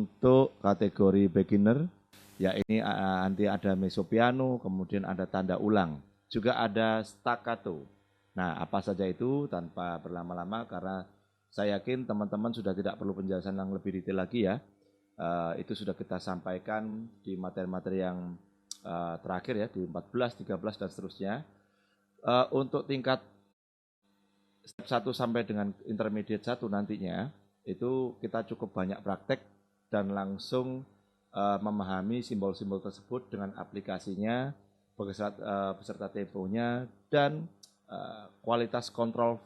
Untuk kategori beginner, ya ini nanti ada mezzopiano, kemudian ada tanda ulang, juga ada staccato. Nah, apa saja itu tanpa berlama-lama karena saya yakin teman-teman sudah tidak perlu penjelasan yang lebih detail lagi ya. Itu sudah kita sampaikan di materi-materi yang terakhir ya, di 14, 13 dan seterusnya. Untuk tingkat step 1 sampai dengan intermediate 1 nantinya, itu kita cukup banyak praktek dan langsung memahami simbol-simbol tersebut dengan aplikasinya, beserta temponya, dan kualitas kontrol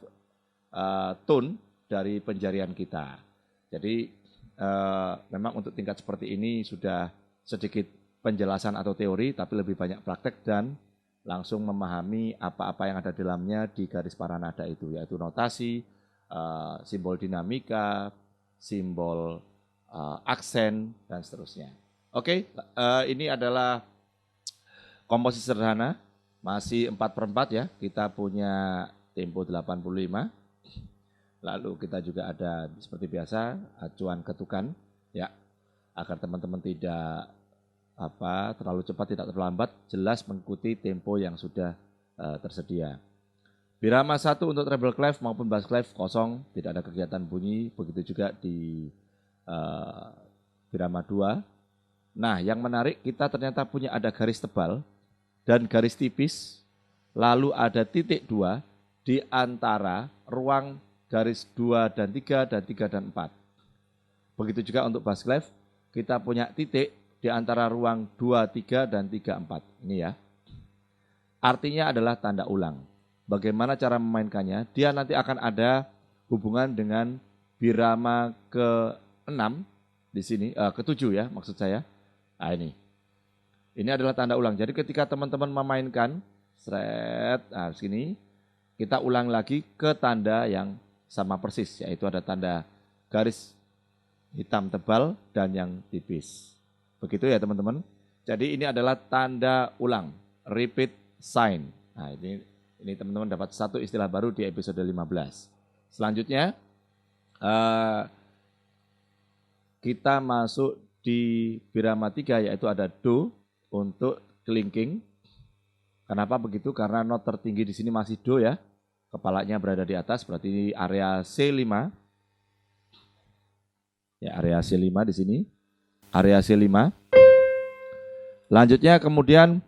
tone dari penjarian kita. Jadi memang untuk tingkat seperti ini sudah sedikit penjelasan atau teori, tapi lebih banyak praktek dan langsung memahami apa-apa yang ada di dalamnya di garis paranada itu, yaitu notasi, simbol dinamika, simbol aksen, dan seterusnya. Oke, ini adalah komposisi sederhana, masih 4/4 ya, kita punya tempo 85, lalu kita juga ada seperti biasa acuan ketukan, ya, agar teman-teman tidak terlalu cepat, tidak terlalu lambat, jelas mengikuti tempo yang sudah tersedia. Birama 1 untuk treble clef maupun bass clef kosong, tidak ada kegiatan bunyi, begitu juga di birama 2. Nah, yang menarik kita ternyata punya ada garis tebal dan garis tipis, lalu ada titik 2 di antara ruang garis 2 dan 3 dan 3 dan 4. Begitu juga untuk bass clef, kita punya titik di antara ruang 2, 3 dan 3, 4. Ini ya. Artinya adalah tanda ulang. Bagaimana cara memainkannya? Dia nanti akan ada hubungan dengan birama ke-6 di sini, ke-7 ya maksud saya. Nah ini. Ini adalah tanda ulang. Jadi ketika teman-teman memainkan sini, kita ulang lagi ke tanda yang sama persis, yaitu ada tanda garis hitam tebal dan yang tipis. Begitu ya teman-teman. Jadi ini adalah tanda ulang, repeat sign. Nah ini teman-teman dapat satu istilah baru di episode 15. Selanjutnya kita masuk di birama 3, yaitu ada do untuk kelingking. Kenapa begitu? Karena not tertinggi di sini masih do ya. Kepalanya berada di atas, berarti area C5. Ya, area C5 di sini. Area C5. Lanjutnya kemudian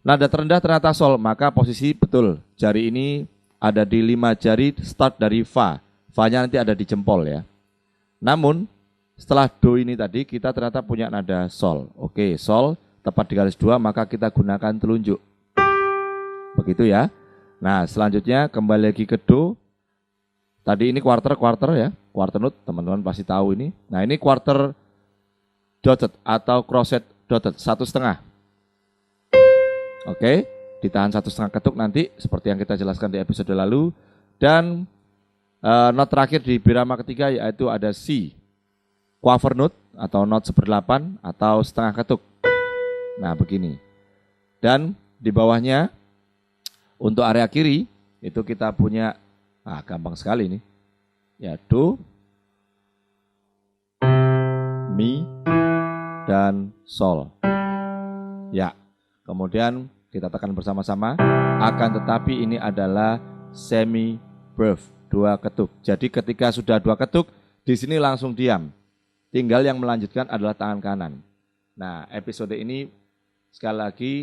nada terendah ternyata sol, maka posisi betul. Jari ini ada di 5 jari, start dari fa. Fa-nya nanti ada di jempol ya. Namun setelah do ini tadi kita ternyata punya nada sol. Oke, sol tepat di garis 2, maka kita gunakan telunjuk. Begitu ya. Nah, selanjutnya kembali lagi ke do. Tadi ini quarter ya, quarter note, teman-teman pasti tahu ini. Nah, ini quarter dotted atau crochet dotted, 1,5. Oke, ditahan 1,5 ketuk nanti seperti yang kita jelaskan di episode lalu. Dan not terakhir di birama ketiga yaitu ada C, quaver note atau not 1/8 atau setengah ketuk. Nah begini. Dan di bawahnya untuk area kiri itu kita punya, gampang sekali nih. Ya, do, mi, dan sol. Ya, kemudian kita tekan bersama-sama. Akan tetapi ini adalah semi breath, 2 ketuk. Jadi ketika sudah 2 ketuk, di sini langsung diam. Tinggal yang melanjutkan adalah tangan kanan. Nah, episode ini sekali lagi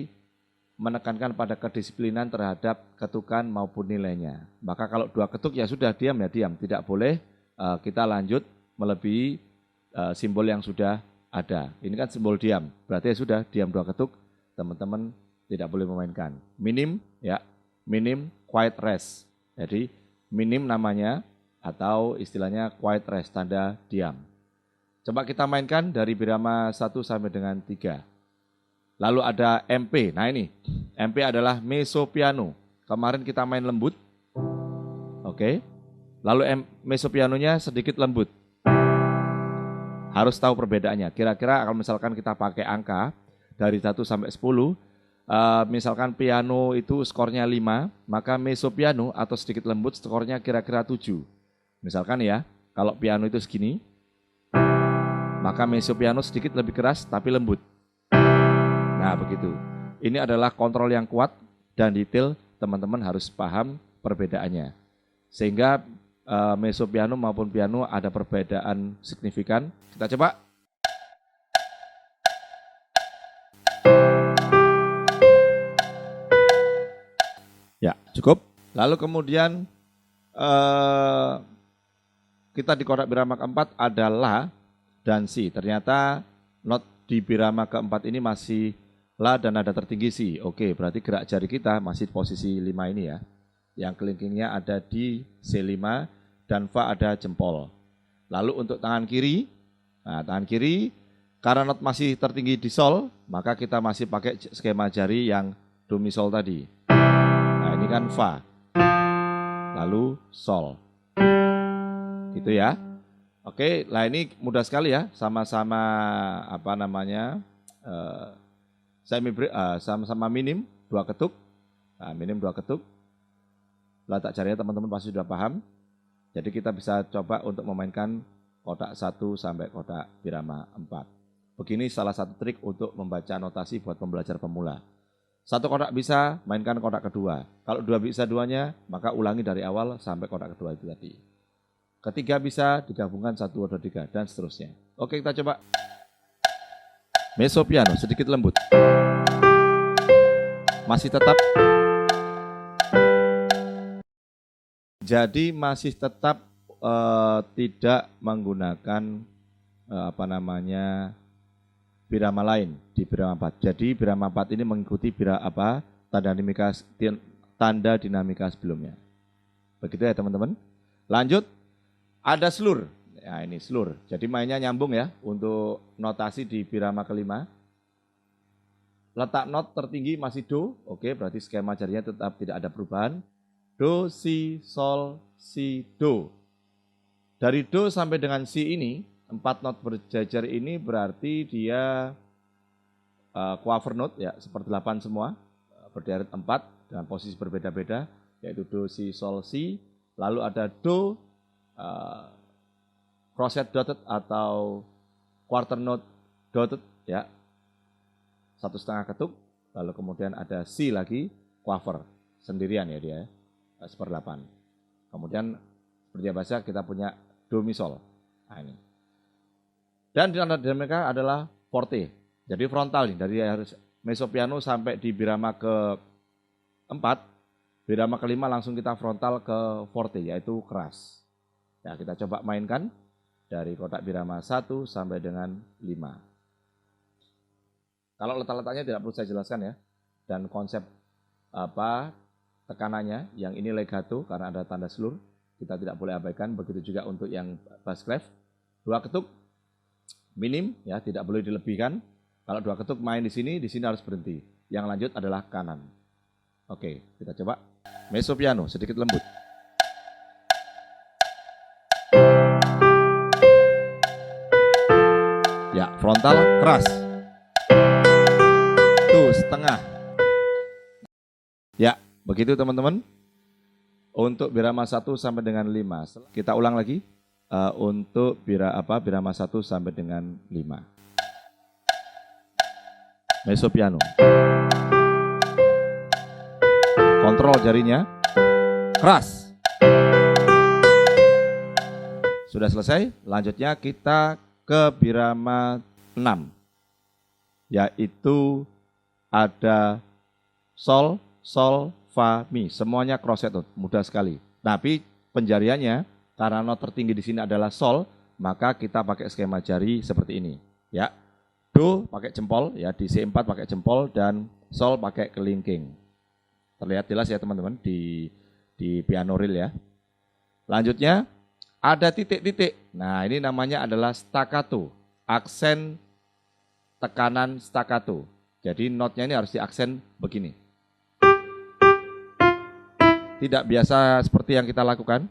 menekankan pada kedisiplinan terhadap ketukan maupun nilainya. Maka kalau 2 ketuk ya sudah diam ya diam. Tidak boleh kita lanjut melebihi simbol yang sudah ada. Ini kan simbol diam. Berarti ya sudah diam 2 ketuk. Teman-teman tidak boleh memainkan. Minim ya, minim quiet rest. Jadi minim namanya atau istilahnya quiet rest, tanda diam. Coba kita mainkan dari birama 1 sampai dengan 3. Lalu ada MP. Nah ini, MP adalah mezzopiano. Kemarin kita main lembut. Oke. Lalu mezzopianonya sedikit lembut. Harus tahu perbedaannya. Kira-kira kalau misalkan kita pakai angka dari 1 sampai 10, misalkan piano itu skornya 5, maka mezzopiano atau sedikit lembut skornya kira-kira 7. Misalkan ya, kalau piano itu segini, maka mezzopiano sedikit lebih keras tapi lembut. Nah, begitu. Ini adalah kontrol yang kuat dan detail, teman-teman harus paham perbedaannya. Sehingga mezzopiano maupun piano ada perbedaan signifikan. Kita coba. Ya, cukup. Lalu kemudian kita di kotak birama keempat ada La dan Si. Ternyata not di birama keempat ini masih La dan nada tertinggi Si. Oke, berarti gerak jari kita masih posisi 5 ini ya. Yang kelingkingnya ada di C5 dan Fa ada jempol. Lalu untuk tangan kiri, nah tangan kiri karena not masih tertinggi di Sol, maka kita masih pakai skema jari yang Do Mi Sol tadi. Nah ini kan Fa, lalu Sol. Gitu ya. Oke, lah ini mudah sekali ya, sama-sama apa namanya, sama-sama minim 2 ketuk, nah, minim 2 ketuk. Letak jarinya teman-teman pasti sudah paham. Jadi kita bisa coba untuk memainkan kotak 1 sampai kotak birama 4. Begini salah satu trik untuk membaca notasi buat pembelajar pemula. 1 kotak bisa, mainkan kotak kedua. Kalau 2 bisa duanya, maka ulangi dari awal sampai kotak kedua itu tadi. Ketiga bisa digabungkan 1, 2, 3 dan seterusnya. Oke, kita coba. Mezzopiano sedikit lembut. Masih tetap. Jadi masih tetap tidak menggunakan birama lain di birama 4. Jadi birama 4 ini mengikuti tanda dinamika sebelumnya. Begitu ya teman-teman. Lanjut. Ada slur, ya ini slur. Jadi mainnya nyambung ya untuk notasi di birama kelima. Letak not tertinggi masih Do, oke berarti skema jarinya tetap tidak ada perubahan. Do, Si, Sol, Si, Do. Dari Do sampai dengan Si ini, 4 not berjajar ini berarti dia quaver note ya, seperti 8 semua, berderet 4 dengan posisi berbeda-beda, yaitu Do, Si, Sol, Si. Lalu ada Do, crochet dotted atau quarter note dotted ya, 1,5 ketuk. Lalu kemudian ada Si lagi, quaver sendirian ya dia, 1/8. Kemudian seperti biasa kita punya Do Mi Sol. Nah ini. Dan di tanda dinamika adalah forte. Jadi frontal nih, dari mezzopiano sampai di birama ke-4, birama kelima langsung kita frontal ke forte yaitu keras. Ya, kita coba mainkan dari kotak birama 1 sampai dengan 5. Kalau letak-letaknya tidak perlu saya jelaskan ya. Dan konsep tekanannya, yang ini legato karena ada tanda slur, kita tidak boleh abaikan. Begitu juga untuk yang bass clef, 2 ketuk minim ya, tidak boleh dilebihkan. Kalau 2 ketuk main di sini harus berhenti. Yang lanjut adalah kanan. Oke, kita coba. Mezzopiano sedikit lembut. Ya, frontal keras. Tuh, setengah. Ya, begitu teman-teman. Untuk birama 1 sampai dengan 5. Kita ulang lagi. Untuk birama 1 sampai dengan 5. Mezzopiano. Kontrol jarinya. Keras. Sudah selesai. Lanjutnya kita ke birama 6, yaitu ada Sol, Sol, Fa, Mi. Semuanya crochet note, mudah sekali. Tapi penjariannya, karena not tertinggi di sini adalah Sol, maka kita pakai skema jari seperti ini. Ya, Do pakai jempol, ya di C4 pakai jempol dan Sol pakai kelingking. Terlihat jelas ya teman-teman di piano reel ya. Lanjutnya ada titik-titik. Nah, ini namanya adalah staccato. Aksen tekanan staccato. Jadi notnya ini harus diaksen begini. Tidak biasa seperti yang kita lakukan.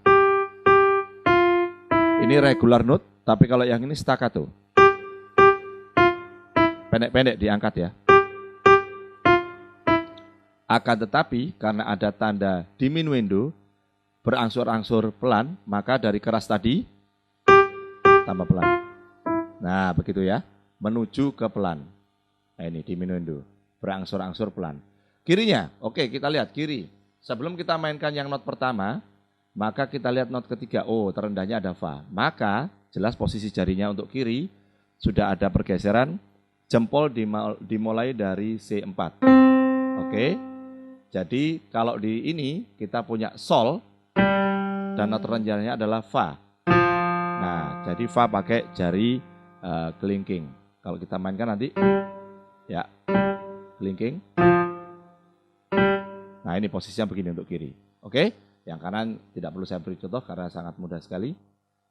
Ini regular note, tapi kalau yang ini staccato. Pendek-pendek diangkat ya. Akan tetapi karena ada tanda diminuendo, berangsur-angsur pelan, maka dari keras tadi tambah pelan. Nah, begitu ya. Menuju ke pelan. Nah, ini diminuendo. Berangsur-angsur pelan. Kirinya, oke kita lihat kiri. Sebelum kita mainkan yang not pertama, maka kita lihat not ketiga. Oh, terendahnya ada fa. Maka jelas posisi jarinya untuk kiri sudah ada pergeseran. Jempol dimulai dari C4. Oke. Jadi kalau di ini kita punya sol dan not terendahnya adalah fa. Nah, jadi fa pakai jari kelingking. Kalau kita mainkan nanti ya kelingking. Nah, ini posisinya begini untuk kiri. Oke? Yang kanan tidak perlu saya beri contoh karena sangat mudah sekali.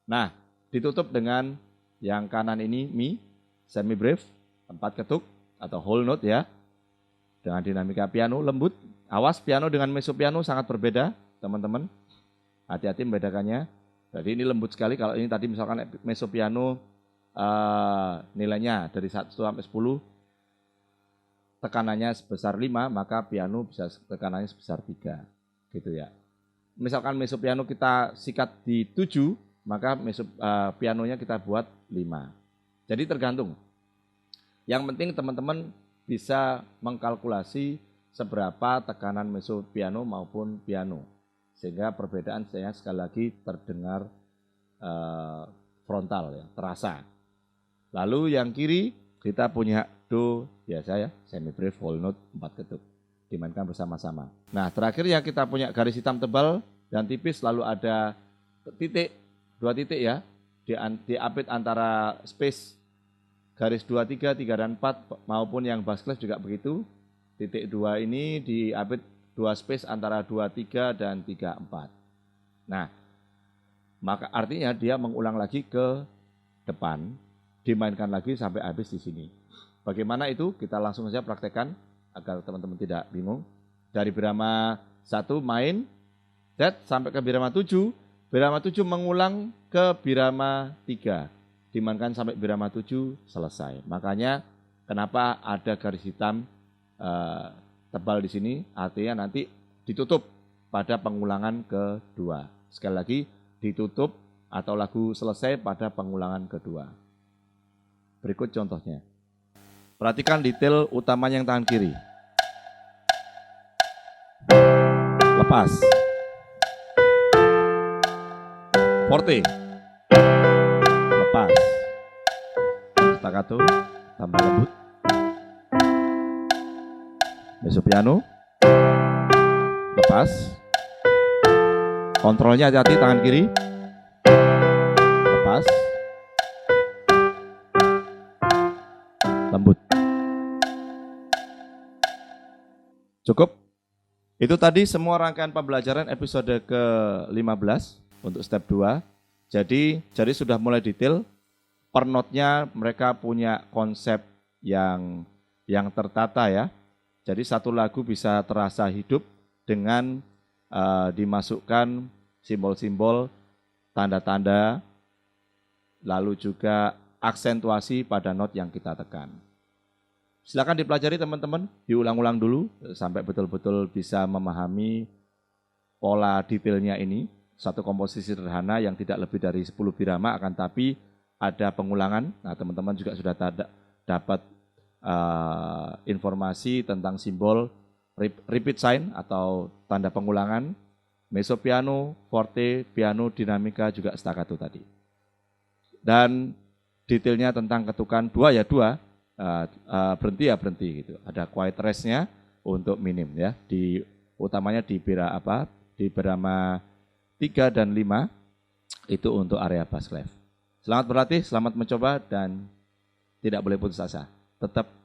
Nah, ditutup dengan yang kanan ini mi, semi brief, 4 ketuk atau whole note ya. Dengan dinamika piano lembut. Awas, piano dengan mezzo piano sangat berbeda, teman-teman. Hati-hati membedakannya. Jadi ini lembut sekali. Kalau ini tadi misalkan mezzo piano nilainya dari 1 sampai 10, tekanannya sebesar 5, maka piano bisa tekanannya sebesar 3. Gitu ya. Misalkan mezzo piano kita sikat di 7, maka pianonya kita buat 5. Jadi tergantung. Yang penting teman-teman bisa mengkalkulasi seberapa tekanan mezzo piano maupun piano. Sehingga perbedaan saya sekali lagi terdengar frontal ya, terasa. Lalu yang kiri kita punya do biasa ya, semi brief, whole note, 4 ketuk. Dimainkan bersama-sama. Nah, terakhir yang kita punya garis hitam tebal dan tipis, lalu ada titik, 2 titik ya, diapit antara space garis 2, 3, 3 dan 4 maupun yang bass clef juga begitu. Titik 2 ini diapit 2 space antara 2, 3 dan 3, 4. Nah, maka artinya dia mengulang lagi ke depan, dimainkan lagi sampai habis di sini. Bagaimana itu? Kita langsung saja praktekkan agar teman-teman tidak bingung. Dari birama 1 main, sampai ke birama 7. Birama 7 mengulang ke birama 3. Dimainkan sampai birama 7 selesai. Makanya kenapa ada garis hitam tebal di sini, artinya nanti ditutup pada pengulangan kedua. Sekali lagi, ditutup atau lagu selesai pada pengulangan kedua. Berikut contohnya. Perhatikan detail utamanya yang tangan kiri. Lepas. Forte. Lepas. Staccato, tambah lembut. Mezzo piano. Lepas. Kontrolnya hati-hati tangan kiri. Lepas. Lembut. Cukup? Itu tadi semua rangkaian pembelajaran episode ke-15 untuk step 2. Jadi sudah mulai detail. Per notnya mereka punya konsep yang tertata ya. Jadi satu lagu bisa terasa hidup dengan dimasukkan simbol-simbol, tanda-tanda, lalu juga aksentuasi pada not yang kita tekan. Silakan dipelajari teman-teman, diulang-ulang dulu sampai betul-betul bisa memahami pola detailnya ini. Satu komposisi sederhana yang tidak lebih dari 10 birama, akan tapi ada pengulangan. Nah, teman-teman juga sudah dapat informasi tentang simbol repeat sign atau tanda pengulangan, mezzo piano, forte, piano, dinamika, juga staccato tadi. Dan detailnya tentang ketukan 2 ya 2, berhenti ya berhenti gitu. Ada quiet rest-nya untuk minim ya. Utamanya di birama 3 dan 5 itu untuk area bass clef. Selamat berlatih, selamat mencoba dan tidak boleh putus asa. Tetap